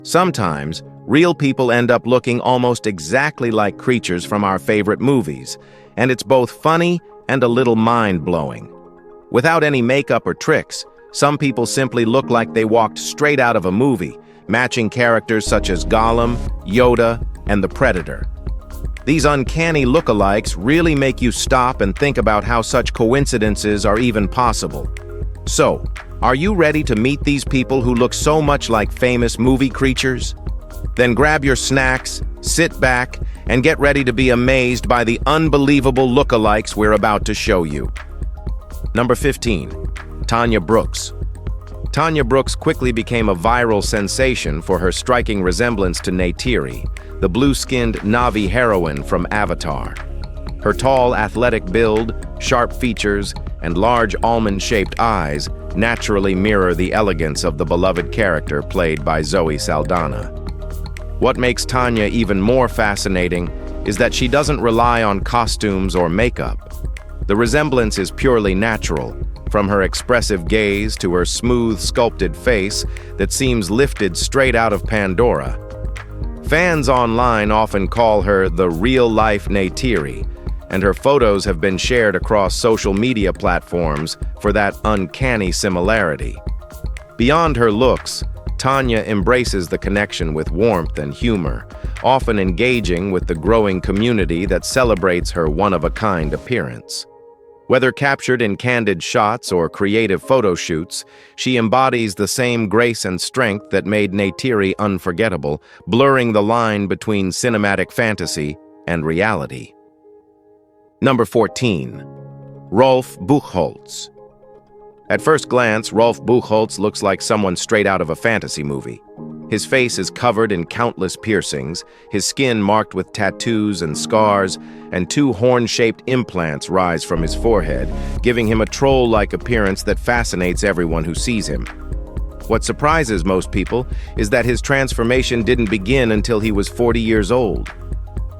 Sometimes, real people end up looking almost exactly like creatures from our favorite movies, and it's both funny and a little mind-blowing. Without any makeup or tricks, some people simply look like they walked straight out of a movie, matching characters such as Gollum, Yoda, and the Predator. These uncanny lookalikes really make you stop and think about how such coincidences are even possible. So, are you ready to meet these people who look so much like famous movie creatures? Then grab your snacks, sit back, and get ready to be amazed by the unbelievable lookalikes we're about to show you. Number 15. Tanya Brooks. Tanya Brooks quickly became a viral sensation for her striking resemblance to Neytiri, the blue-skinned Na'vi heroine from Avatar. Her tall, athletic build, sharp features, and large almond-shaped eyes naturally mirror the elegance of the beloved character played by Zoe Saldana. What makes Tanya even more fascinating is that she doesn't rely on costumes or makeup. The resemblance is purely natural, from her expressive gaze to her smooth, sculpted face that seems lifted straight out of Pandora. Fans online often call her the real-life Neytiri, and her photos have been shared across social media platforms for that uncanny similarity. Beyond her looks, Tanya embraces the connection with warmth and humor, often engaging with the growing community that celebrates her one-of-a-kind appearance. Whether captured in candid shots or creative photo shoots, she embodies the same grace and strength that made Neytiri unforgettable, blurring the line between cinematic fantasy and reality. Number 14. Rolf Buchholz. At first glance, Rolf Buchholz looks like someone straight out of a fantasy movie. His face is covered in countless piercings, his skin marked with tattoos and scars, and two horn-shaped implants rise from his forehead, giving him a troll-like appearance that fascinates everyone who sees him. What surprises most people is that his transformation didn't begin until he was 40 years old.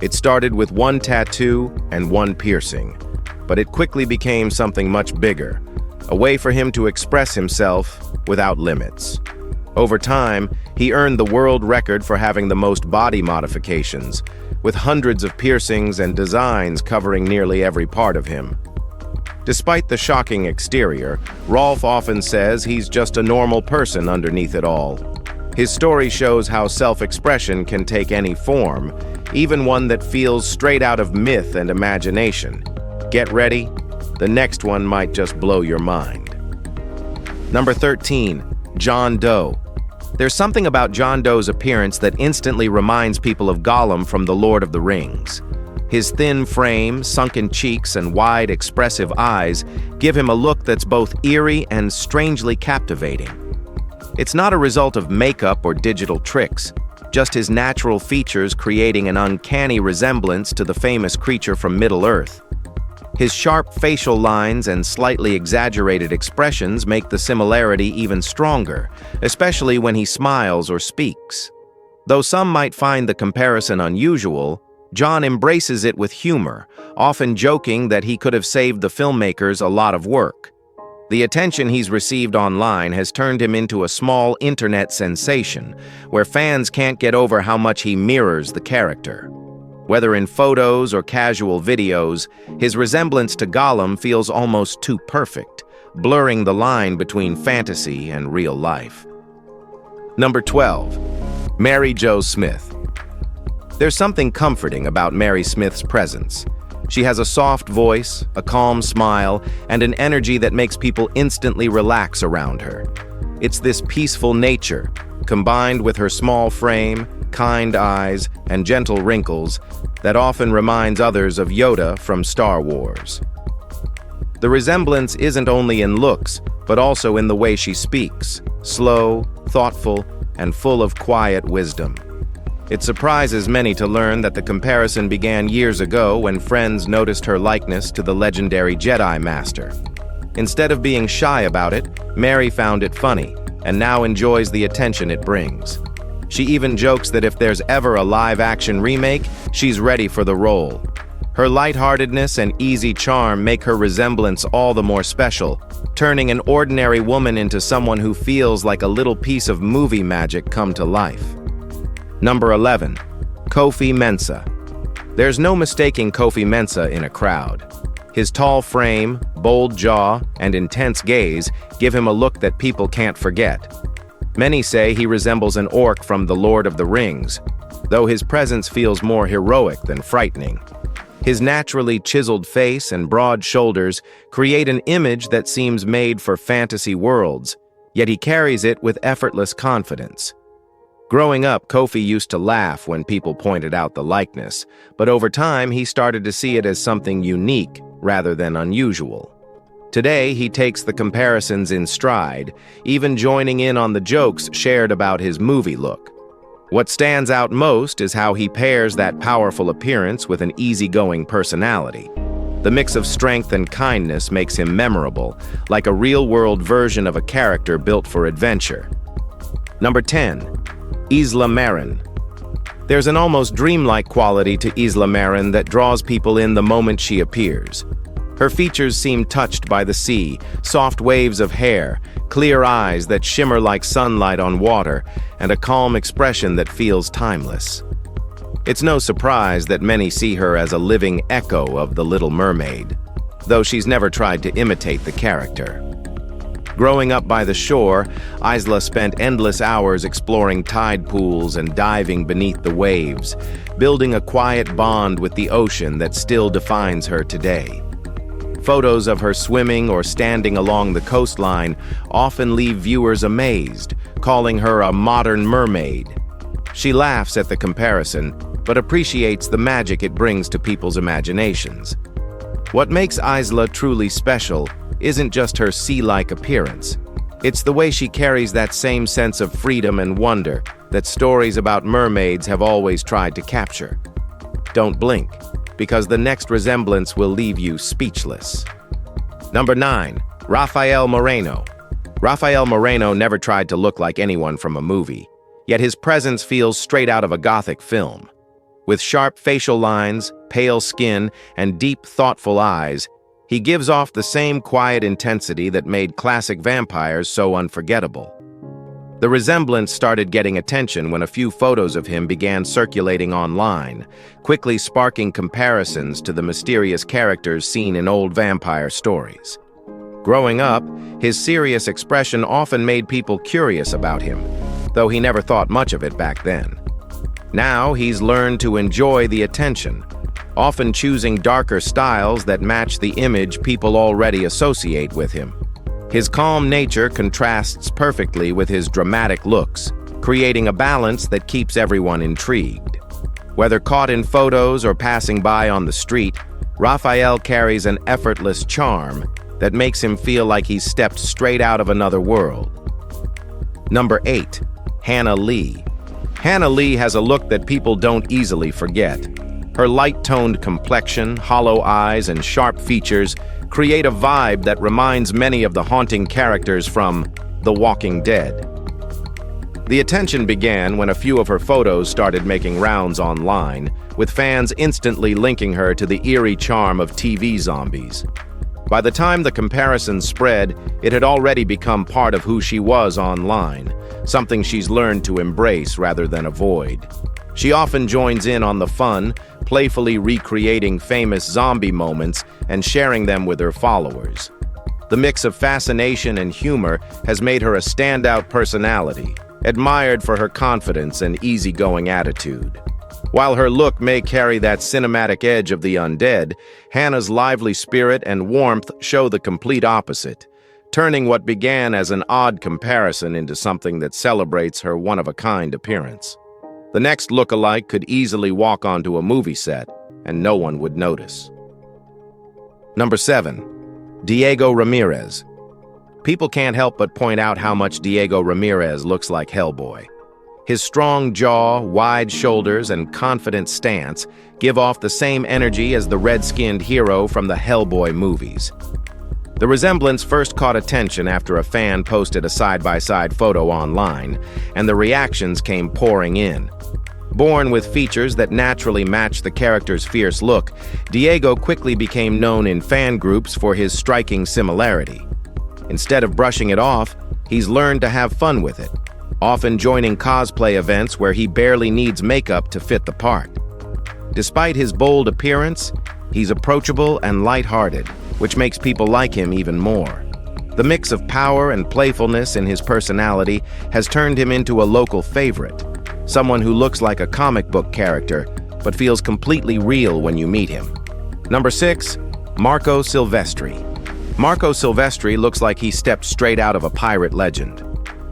It started with one tattoo and one piercing, but it quickly became something much bigger, a way for him to express himself without limits. Over time, he earned the world record for having the most body modifications, with hundreds of piercings and designs covering nearly every part of him. Despite the shocking exterior, Rolf often says he's just a normal person underneath it all. His story shows how self-expression can take any form, even one that feels straight out of myth and imagination. Get ready, the next one might just blow your mind. Number 13. John Doe. There's something about John Doe's appearance that instantly reminds people of Gollum from The Lord of the Rings. His thin frame, sunken cheeks, and wide, expressive eyes give him a look that's both eerie and strangely captivating. It's not a result of makeup or digital tricks, just his natural features creating an uncanny resemblance to the famous creature from Middle-earth. His sharp facial lines and slightly exaggerated expressions make the similarity even stronger, especially when he smiles or speaks. Though some might find the comparison unusual, John embraces it with humor, often joking that he could have saved the filmmakers a lot of work. The attention he's received online has turned him into a small internet sensation, where fans can't get over how much he mirrors the character. Whether in photos or casual videos, his resemblance to Gollum feels almost too perfect, blurring the line between fantasy and real life. Number 12. Mary Jo Smith. There's something comforting about Mary Smith's presence. She has a soft voice, a calm smile, and an energy that makes people instantly relax around her. It's this peaceful nature, combined with her small frame, kind eyes, and gentle wrinkles, that often reminds others of Yoda from Star Wars. The resemblance isn't only in looks, but also in the way she speaks, slow, thoughtful, and full of quiet wisdom. It surprises many to learn that the comparison began years ago when friends noticed her likeness to the legendary Jedi Master. Instead of being shy about it, Mary found it funny, and now enjoys the attention it brings. She even jokes that if there's ever a live-action remake, she's ready for the role. Her lightheartedness and easy charm make her resemblance all the more special, turning an ordinary woman into someone who feels like a little piece of movie magic come to life. Number 11. Kofi Mensah. There's no mistaking Kofi Mensah in a crowd. His tall frame, bold jaw, and intense gaze give him a look that people can't forget. Many say he resembles an orc from The Lord of the Rings, though his presence feels more heroic than frightening. His naturally chiseled face and broad shoulders create an image that seems made for fantasy worlds, yet he carries it with effortless confidence. Growing up, Kofi used to laugh when people pointed out the likeness, but over time he started to see it as something unique rather than unusual. Today, he takes the comparisons in stride, even joining in on the jokes shared about his movie look. What stands out most is how he pairs that powerful appearance with an easygoing personality. The mix of strength and kindness makes him memorable, like a real-world version of a character built for adventure. Number 10. Isla Marin. There's an almost dreamlike quality to Isla Marin that draws people in the moment she appears. Her features seem touched by the sea, soft waves of hair, clear eyes that shimmer like sunlight on water, and a calm expression that feels timeless. It's no surprise that many see her as a living echo of The Little Mermaid, though she's never tried to imitate the character. Growing up by the shore, Isla spent endless hours exploring tide pools and diving beneath the waves, building a quiet bond with the ocean that still defines her today. Photos of her swimming or standing along the coastline often leave viewers amazed, calling her a modern mermaid. She laughs at the comparison, but appreciates the magic it brings to people's imaginations. What makes Isla truly special isn't just her sea-like appearance. It's the way she carries that same sense of freedom and wonder that stories about mermaids have always tried to capture. Don't blink, because the next resemblance will leave you speechless. Number 9. Rafael Moreno. Rafael Moreno never tried to look like anyone from a movie, yet his presence feels straight out of a Gothic film. With sharp facial lines, pale skin, and deep, thoughtful eyes, he gives off the same quiet intensity that made classic vampires so unforgettable. The resemblance started getting attention when a few photos of him began circulating online, quickly sparking comparisons to the mysterious characters seen in old vampire stories. Growing up, his serious expression often made people curious about him, though he never thought much of it back then. Now he's learned to enjoy the attention, often choosing darker styles that match the image people already associate with him. His calm nature contrasts perfectly with his dramatic looks, creating a balance that keeps everyone intrigued. Whether caught in photos or passing by on the street, Rafael carries an effortless charm that makes him feel like he's stepped straight out of another world. Number 8. Hannah Lee. Hannah Lee has a look that people don't easily forget. Her light-toned complexion, hollow eyes, and sharp features create a vibe that reminds many of the haunting characters from The Walking Dead. The attention began when a few of her photos started making rounds online, with fans instantly linking her to the eerie charm of TV zombies. By the time the comparison spread, it had already become part of who she was online, something she's learned to embrace rather than avoid. She often joins in on the fun, playfully recreating famous zombie moments and sharing them with her followers. The mix of fascination and humor has made her a standout personality, admired for her confidence and easygoing attitude. While her look may carry that cinematic edge of the undead, Hannah's lively spirit and warmth show the complete opposite, turning what began as an odd comparison into something that celebrates her one-of-a-kind appearance. The next look-alike could easily walk onto a movie set, and no one would notice. Number 7. Diego Ramirez. People can't help but point out how much Diego Ramirez looks like Hellboy. His strong jaw, wide shoulders, and confident stance give off the same energy as the red-skinned hero from the Hellboy movies. The resemblance first caught attention after a fan posted a side-by-side photo online, and the reactions came pouring in. Born with features that naturally match the character's fierce look, Diego quickly became known in fan groups for his striking similarity. Instead of brushing it off, he's learned to have fun with it. often joining cosplay events where he barely needs makeup to fit the part. Despite his bold appearance, he's approachable and lighthearted, which makes people like him even more. The mix of power and playfulness in his personality has turned him into a local favorite, someone who looks like a comic book character, but feels completely real when you meet him. Number 6, Marco Silvestri. Marco Silvestri looks like he stepped straight out of a pirate legend.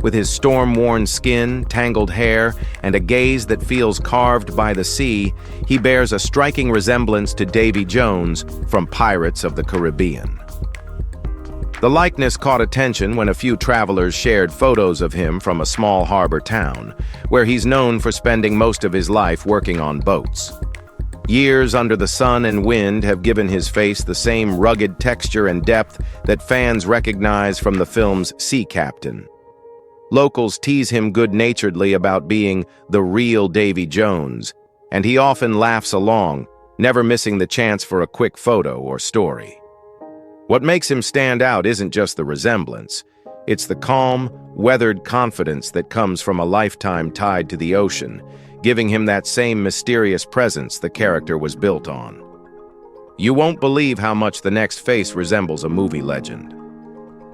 With his storm-worn skin, tangled hair, and a gaze that feels carved by the sea, he bears a striking resemblance to Davy Jones from Pirates of the Caribbean. The likeness caught attention when a few travelers shared photos of him from a small harbor town, where he's known for spending most of his life working on boats. Years under the sun and wind have given his face the same rugged texture and depth that fans recognize from the film's Sea Captain. Locals tease him good-naturedly about being the real Davy Jones, and he often laughs along, never missing the chance for a quick photo or story. What makes him stand out isn't just the resemblance. It's the calm, weathered confidence that comes from a lifetime tied to the ocean, giving him that same mysterious presence the character was built on. You won't believe how much the next face resembles a movie legend.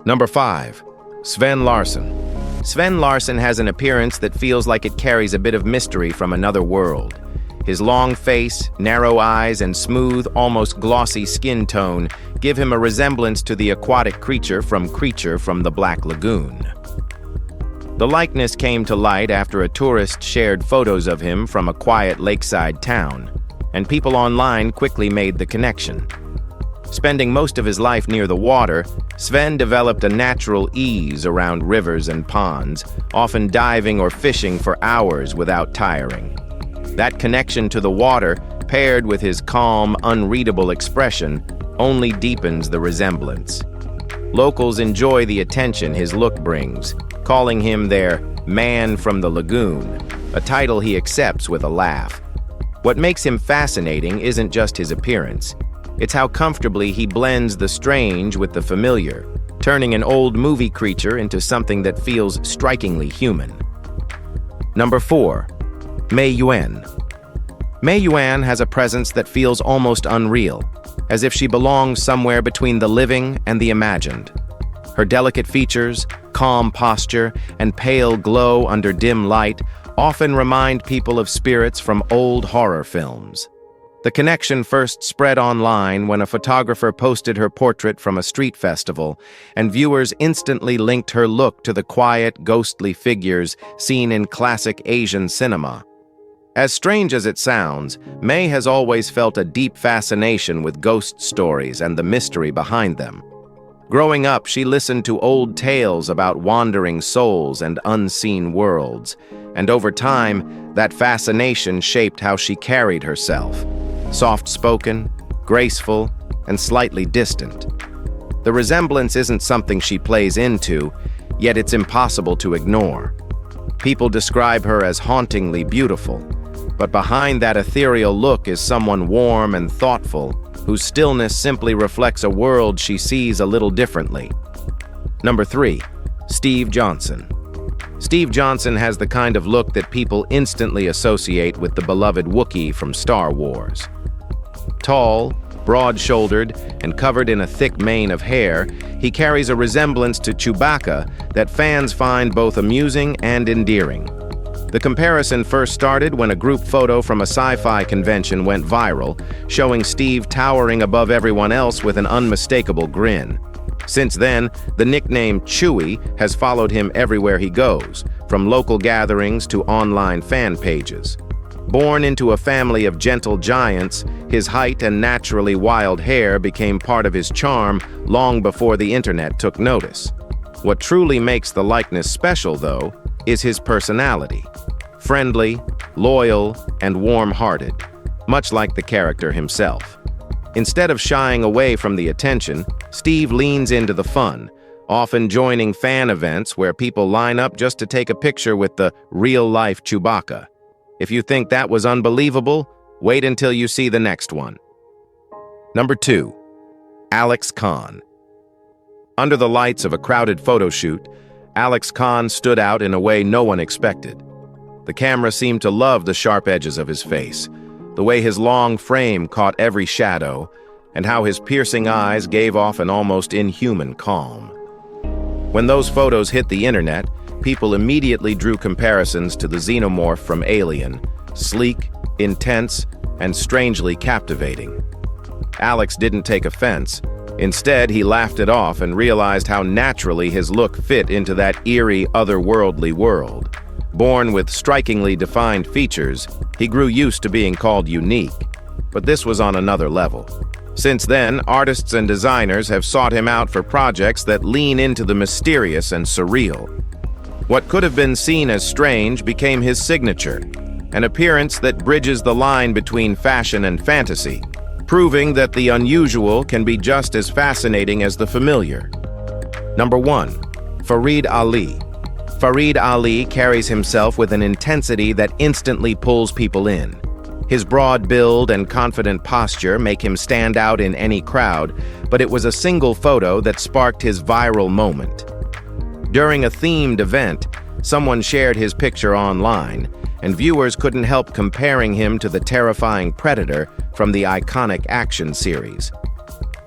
Number 5, Sven Larsson. Sven Larsson has an appearance that feels like it carries a bit of mystery from another world. His long face, narrow eyes, and smooth, almost glossy skin tone give him a resemblance to the aquatic Creature from the Black Lagoon. The likeness came to light after a tourist shared photos of him from a quiet lakeside town, and people online quickly made the connection. Spending most of his life near the water, Sven developed a natural ease around rivers and ponds, often diving or fishing for hours without tiring. That connection to the water, paired with his calm, unreadable expression, only deepens the resemblance. Locals enjoy the attention his look brings, calling him their Man from the Lagoon, a title he accepts with a laugh. What makes him fascinating isn't just his appearance. It's how comfortably he blends the strange with the familiar, turning an old movie creature into something that feels strikingly human. Number 4, Mei Yuan. Mei Yuan has a presence that feels almost unreal, as if she belongs somewhere between the living and the imagined. Her delicate features, calm posture, and pale glow under dim light often remind people of spirits from old horror films. The connection first spread online when a photographer posted her portrait from a street festival, and viewers instantly linked her look to the quiet, ghostly figures seen in classic Asian cinema. As strange as it sounds, Mei has always felt a deep fascination with ghost stories and the mystery behind them. Growing up, she listened to old tales about wandering souls and unseen worlds, and over time, that fascination shaped how she carried herself. Soft-spoken, graceful, and slightly distant. The resemblance isn't something she plays into, yet it's impossible to ignore. People describe her as hauntingly beautiful, but behind that ethereal look is someone warm and thoughtful, whose stillness simply reflects a world she sees a little differently. Number 3, Steve Johnson. Steve Johnson has the kind of look that people instantly associate with the beloved Wookiee from Star Wars. Tall, broad-shouldered, and covered in a thick mane of hair, he carries a resemblance to Chewbacca that fans find both amusing and endearing. The comparison first started when a group photo from a sci-fi convention went viral, showing Steve towering above everyone else with an unmistakable grin. Since then, the nickname Chewie has followed him everywhere he goes, from local gatherings to online fan pages. Born into a family of gentle giants, his height and naturally wild hair became part of his charm long before the internet took notice. What truly makes the likeness special, though, is his personality. Friendly, loyal, and warm-hearted, much like the character himself. Instead of shying away from the attention, Steve leans into the fun, often joining fan events where people line up just to take a picture with the real-life Chewbacca. If you think that was unbelievable, wait until you see the next one. Number 2, Alex Kahn. Under the lights of a crowded photo shoot, Alex Khan stood out in a way no one expected. The camera seemed to love the sharp edges of his face, the way his long frame caught every shadow, and how his piercing eyes gave off an almost inhuman calm. When those photos hit the internet, people immediately drew comparisons to the xenomorph from Alien, sleek, intense, and strangely captivating. Alex didn't take offense. Instead, he laughed it off and realized how naturally his look fit into that eerie, otherworldly world. Born with strikingly defined features, he grew used to being called unique. But this was on another level. Since then, artists and designers have sought him out for projects that lean into the mysterious and surreal. What could have been seen as strange became his signature, an appearance that bridges the line between fashion and fantasy, proving that the unusual can be just as fascinating as the familiar. Number 1. Fareed Ali. Fareed Ali carries himself with an intensity that instantly pulls people in. His broad build and confident posture make him stand out in any crowd, but it was a single photo that sparked his viral moment. During a themed event, someone shared his picture online, and viewers couldn't help comparing him to the terrifying Predator from the iconic action series.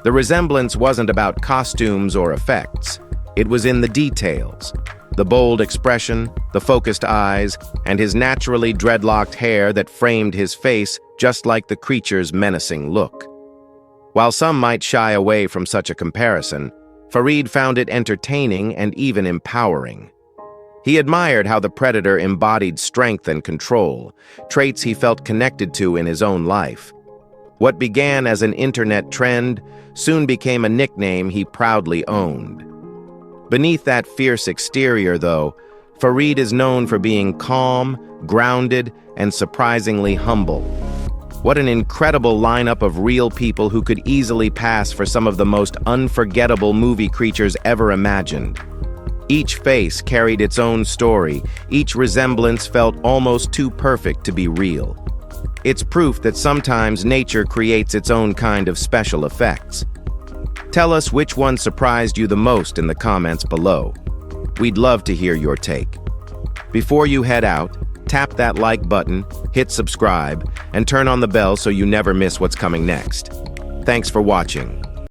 The resemblance wasn't about costumes or effects. It was in the details. The bold expression, the focused eyes, and his naturally dreadlocked hair that framed his face just like the creature's menacing look. While some might shy away from such a comparison, Fareed found it entertaining and even empowering. He admired how the Predator embodied strength and control, traits he felt connected to in his own life. What began as an internet trend soon became a nickname he proudly owned. Beneath that fierce exterior, though, Fareed is known for being calm, grounded, and surprisingly humble. What an incredible lineup of real people who could easily pass for some of the most unforgettable movie creatures ever imagined. Each face carried its own story, each resemblance felt almost too perfect to be real. It's proof that sometimes nature creates its own kind of special effects. Tell us which one surprised you the most in the comments below. We'd love to hear your take. Before you head out, tap that like button, hit subscribe, and turn on the bell so you never miss what's coming next. Thanks for watching.